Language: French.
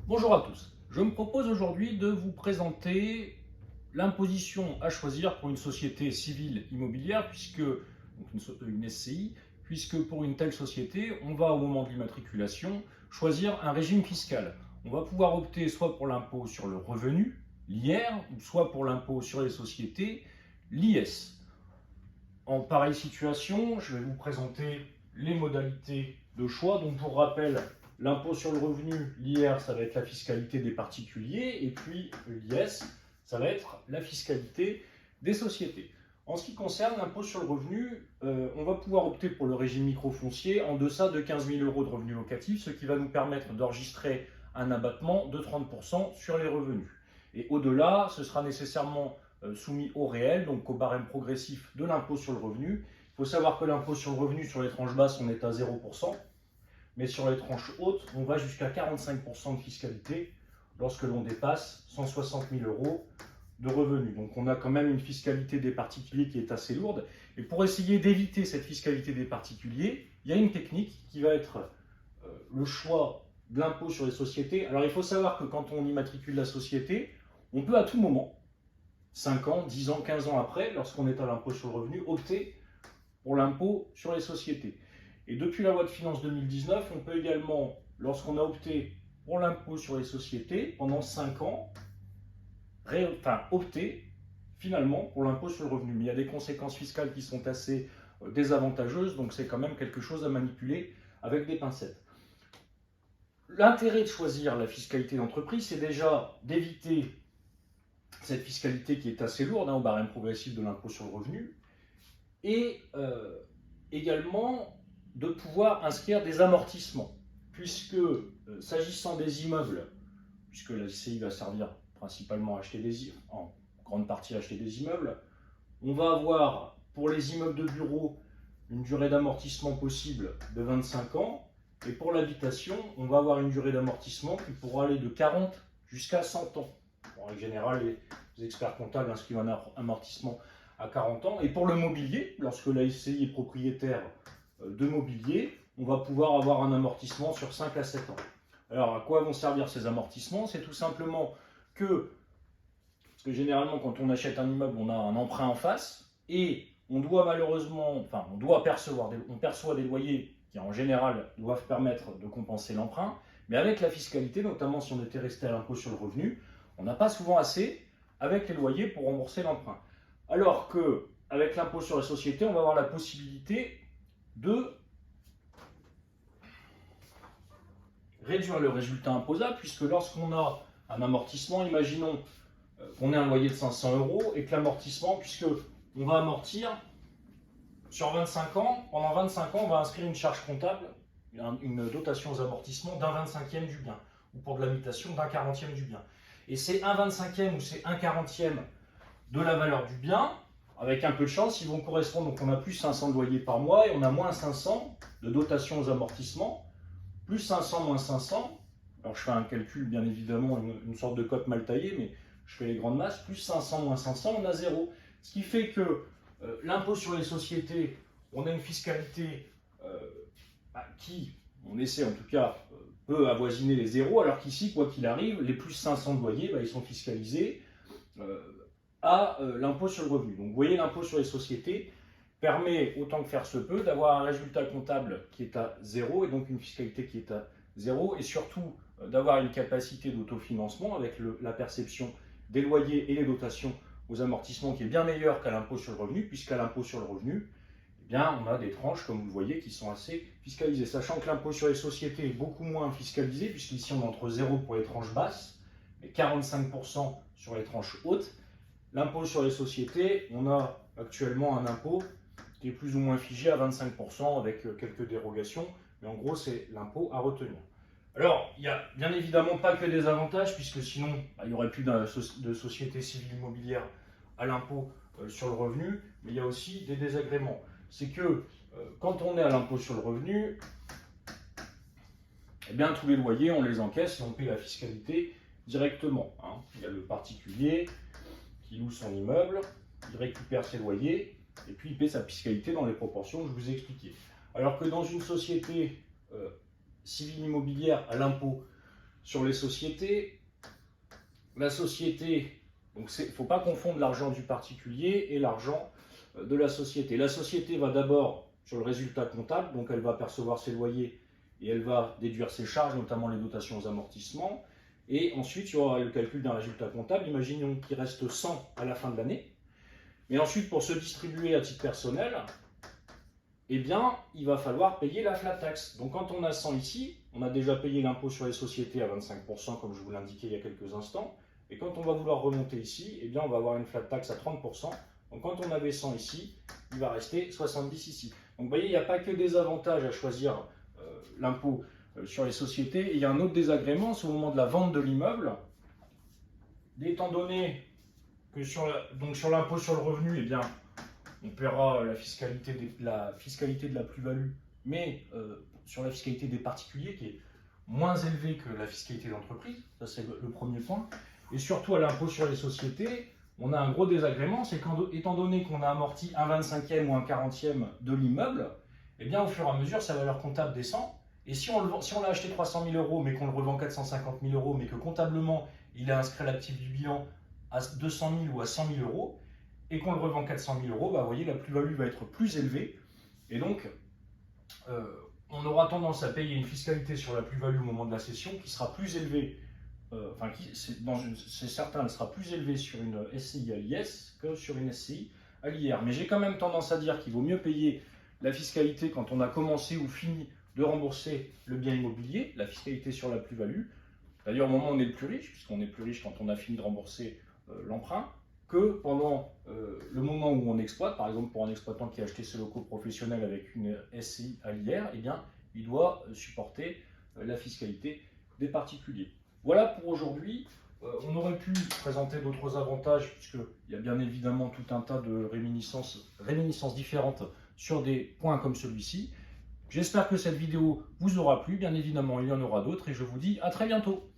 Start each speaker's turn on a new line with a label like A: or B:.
A: Bonjour à tous. Je me propose aujourd'hui de vous présenter l'imposition à choisir pour une société civile immobilière, une SCI, puisque pour une telle société, on va au moment de l'immatriculation choisir un régime fiscal. On va pouvoir opter soit pour l'impôt sur le revenu, l'IR, ou soit pour l'impôt sur les sociétés, l'IS. En pareille situation, je vais vous présenter les modalités de choix. Donc pour rappel, l'impôt sur le revenu, l'IR, ça va être la fiscalité des particuliers, et puis l'IS, ça va être la fiscalité des sociétés. En ce qui concerne l'impôt sur le revenu, on va pouvoir opter pour le régime microfoncier en deçà de 15 000 euros de revenus locatifs, ce qui va nous permettre d'enregistrer un abattement de 30% sur les revenus. Et au-delà, ce sera nécessairement soumis au réel, donc au barème progressif de l'impôt sur le revenu. Il faut savoir que l'impôt sur le revenu sur les tranches basses, on est à 0%, mais sur les tranches hautes, on va jusqu'à 45% de fiscalité lorsque l'on dépasse 160 000 euros de revenus. Donc on a quand même une fiscalité des particuliers qui est assez lourde. Et pour essayer d'éviter cette fiscalité des particuliers, il y a une technique qui va être le choix de l'impôt sur les sociétés. Alors il faut savoir que quand on immatricule la société, on peut à tout moment, 5 ans, 10 ans, 15 ans après, lorsqu'on est à l'impôt sur le revenu, opter pour l'impôt sur les sociétés. Et depuis la loi de finances 2019, on peut également, lorsqu'on a opté pour l'impôt sur les sociétés, pendant 5 ans, opter finalement pour l'impôt sur le revenu. Mais il y a des conséquences fiscales qui sont assez désavantageuses, donc c'est quand même quelque chose à manipuler avec des pincettes. L'intérêt de choisir la fiscalité d'entreprise, c'est déjà d'éviter cette fiscalité qui est assez lourde, au barème progressif de l'impôt sur le revenu, et également de pouvoir inscrire des amortissements, puisque s'agissant des immeubles, puisque la SCI va servir principalement à acheter en grande partie à acheter des immeubles, on va avoir pour les immeubles de bureaux une durée d'amortissement possible de 25 ans, et pour l'habitation, on va avoir une durée d'amortissement qui pourra aller de 40 jusqu'à 100 ans. En règle générale, les experts comptables inscrivent un amortissement à 40 ans. Et pour le mobilier, lorsque la SCI est propriétaire de mobilier, on va pouvoir avoir un amortissement sur 5 à 7 ans. Alors, à quoi vont servir ces amortissements? C'est tout simplement parce que généralement, quand on achète un immeuble, on a un emprunt en face, et on doit on perçoit des loyers qui, en général, doivent permettre de compenser l'emprunt, mais avec la fiscalité, notamment si on était resté à l'impôt sur le revenu, on n'a pas souvent assez avec les loyers pour rembourser l'emprunt. Alors qu'avec l'impôt sur les sociétés, on va avoir la possibilité de réduire le résultat imposable, puisque lorsqu'on a un amortissement, imaginons qu'on ait un loyer de 500 euros et que l'amortissement, puisque on va amortir sur 25 ans, pendant 25 ans, on va inscrire une charge comptable, une dotation aux amortissements d'un 25e du bien, ou pour de l'habitation d'un 40e du bien. Et c'est un 25e ou c'est un 40e de la valeur du bien, avec un peu de chance, ils vont correspondre, donc on a plus 500 de loyer par mois et on a moins 500 de dotation aux amortissements, plus 500 moins 500, alors je fais un calcul bien évidemment, une sorte de cote mal taillée, mais je fais les grandes masses, plus 500 moins 500, on a 0. Ce qui fait que l'impôt sur les sociétés, on a une fiscalité qui, on essaie en tout cas, peut avoisiner les zéros, alors qu'ici, quoi qu'il arrive, les plus 500 de loyer, ils sont fiscalisés à l'impôt sur le revenu. Donc vous voyez, l'impôt sur les sociétés permet, autant que faire se peut, d'avoir un résultat comptable qui est à 0, et donc une fiscalité qui est à 0, et surtout d'avoir une capacité d'autofinancement avec la perception des loyers et les dotations aux amortissements qui est bien meilleure qu'à l'impôt sur le revenu, puisqu'à l'impôt sur le revenu, eh bien, on a des tranches, comme vous le voyez, qui sont assez fiscalisées. Sachant que l'impôt sur les sociétés est beaucoup moins fiscalisé, puisqu'ici on est entre 0 pour les tranches basses, mais 45% sur les tranches hautes. L'impôt sur les sociétés, on a actuellement un impôt qui est plus ou moins figé à 25% avec quelques dérogations, mais en gros, c'est l'impôt à retenir. Alors, il n'y a bien évidemment pas que des avantages, puisque sinon, il n'y aurait plus de société civile immobilière à l'impôt sur le revenu, mais il y a aussi des désagréments. C'est que quand on est à l'impôt sur le revenu, eh bien, tous les loyers, on les encaisse et on paie la fiscalité directement. Il y a le particulier qui loue son immeuble, il récupère ses loyers, et puis il paie sa fiscalité dans les proportions que je vous ai expliquées. Alors que dans une société civile immobilière à l'impôt sur les sociétés, la société, donc il ne faut pas confondre l'argent du particulier et l'argent de la société. La société va d'abord sur le résultat comptable, donc elle va percevoir ses loyers et elle va déduire ses charges, notamment les dotations aux amortissements. Et ensuite, il y aura le calcul d'un résultat comptable. Imaginons qu'il reste 100 à la fin de l'année. Mais ensuite, pour se distribuer à titre personnel, eh bien, il va falloir payer la flat tax. Donc quand on a 100 ici, on a déjà payé l'impôt sur les sociétés à 25%, comme je vous l'indiquais il y a quelques instants. Et quand on va vouloir remonter ici, eh bien, on va avoir une flat tax à 30%. Donc quand on avait 100 ici, il va rester 70 ici. Donc vous voyez, il n'y a pas que des avantages à choisir l'impôt sur les sociétés. Et il y a un autre désagrément, c'est au moment de la vente de l'immeuble. Étant donné que sur l'impôt sur le revenu, eh bien, on paiera la fiscalité de la plus-value, mais sur la fiscalité des particuliers qui est moins élevée que la fiscalité d'entreprise. Ça, c'est le premier point. Et surtout, à l'impôt sur les sociétés, on a un gros désagrément, c'est qu'étant donné qu'on a amorti un 25e ou un 40e de l'immeuble, eh bien, au fur et à mesure, sa valeur comptable descend. Et si on l'a acheté 300 000 euros, mais qu'on le revend 450 000 euros, mais que comptablement, il est inscrit à l'actif du bilan à 200 000 ou à 100 000 euros, et qu'on le revend 400 000 euros, bah, vous voyez, la plus-value va être plus élevée. Et donc, on aura tendance à payer une fiscalité sur la plus-value au moment de la cession qui sera plus élevée. C'est certain, elle sera plus élevée sur une SCI à l'IS que sur une SCI à l'IR. Mais j'ai quand même tendance à dire qu'il vaut mieux payer la fiscalité quand on a commencé ou fini de rembourser le bien immobilier, la fiscalité sur la plus-value. D'ailleurs, au moment où on est le plus riche, puisqu'on est plus riche quand on a fini de rembourser l'emprunt, que pendant le moment où on exploite. Par exemple, pour un exploitant qui a acheté ses locaux professionnels avec une SCI à l'IR, eh bien, il doit supporter la fiscalité des particuliers. Voilà pour aujourd'hui. On aurait pu présenter d'autres avantages, puisqu'il y a bien évidemment tout un tas de réminiscences différentes sur des points comme celui-ci. J'espère que cette vidéo vous aura plu. Bien évidemment, il y en aura d'autres et je vous dis à très bientôt.